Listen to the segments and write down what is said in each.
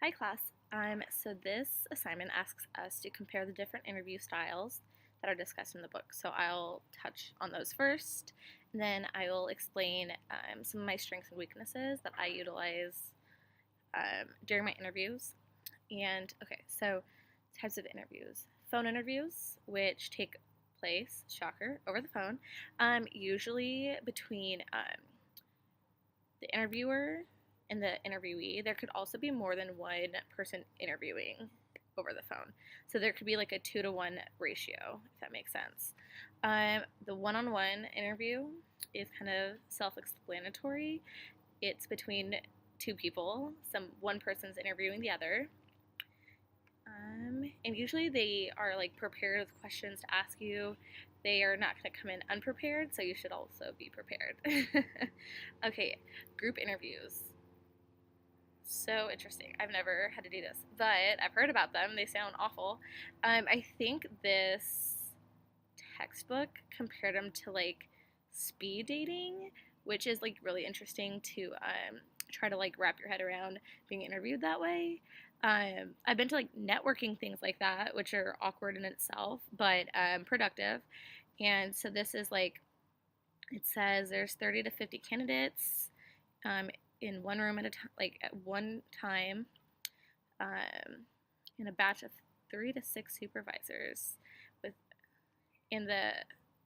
Hi class. So this assignment asks us to compare the different interview styles that are discussed in the book. So I'll touch on those first, and then I will explain some of my strengths and weaknesses that I utilize during my interviews. And okay, so types of interviews. Phone interviews, which take place, shocker, over the phone, usually between the interviewer and the interviewee. There could also be more than one person interviewing over the phone. So there could be like a 2-to-1 ratio, if that makes sense. The one-on-one interview is kind of self-explanatory. It's between two people. One person's interviewing the other. And usually they are like prepared with questions to ask you. They are not going to come in unprepared, so you should also be prepared. Okay, group interviews. So interesting. I've never had to do this, but I've heard about them. They sound awful. I think this textbook compared them to like speed dating, which is like really interesting to try to like wrap your head around being interviewed that way. I've been to like networking things like that, which are awkward in itself, but productive. And so this is like, it says there's 30 to 50 candidates in one room at a time, like at one time, in a batch of 3 to 6 supervisors with in the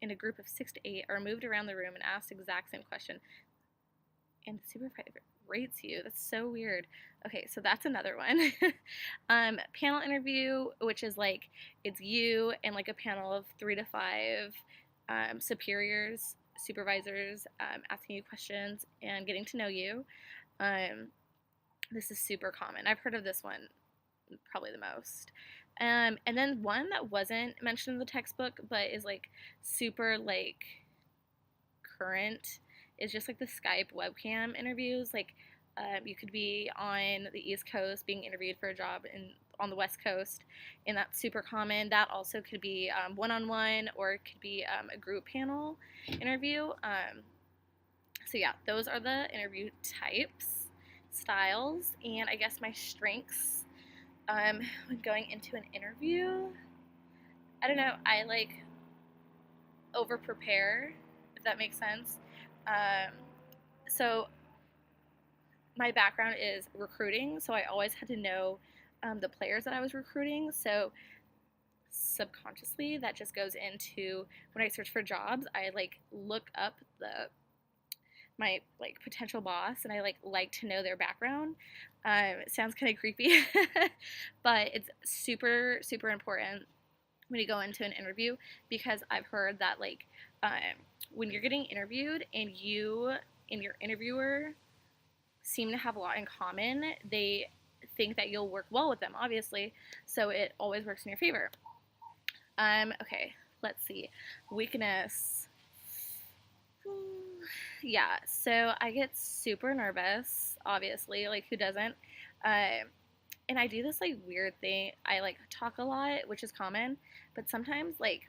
in a group of 6 to 8 are moved around the room and asked the exact same question, and the supervisor rates you. That's so weird. Okay, so that's another one. Panel interview, which is like it's you and like a panel of 3 to 5 supervisors asking you questions and getting to know you. This is super common. I've heard of this one probably the most. And then one that wasn't mentioned in the textbook but is like super like current is just like the Skype webcam interviews. Like you could be on the East Coast being interviewed for a job on the West Coast, and that's super common. That also could be one-on-one, or it could be a group panel interview. So yeah, those are the interview types, styles, and I guess my strengths when going into an interview. I don't know. I like over prepare, if that makes sense. Um, so my background is recruiting, so I always had to know the players that I was recruiting. So subconsciously, that just goes into when I search for jobs. I like look up my like potential boss, and I like to know their background. It sounds kind of creepy, but it's super super important when you go into an interview, because I've heard that like when you're getting interviewed and you and your interviewer seem to have a lot in common, they think that you'll work well with them, obviously, so it always works in your favor. Okay, let's see. Weakness. Yeah, so I get super nervous, obviously, like who doesn't? And I do this like weird thing. I like talk a lot, which is common, but sometimes like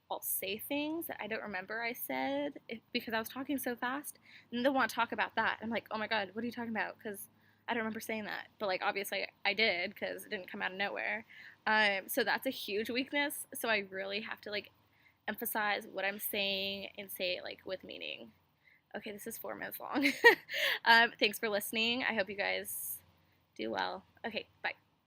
I'll say things that I don't remember I said because I was talking so fast, and they'll want to talk about that. I'm like, oh my god, what are you talking about? Because I don't remember saying that, but like obviously I did because it didn't come out of nowhere. So that's a huge weakness. So I really have to like emphasize what I'm saying and say it like with meaning. Okay, this is 4 minutes long. Thanks for listening. I hope you guys do well. Okay, bye.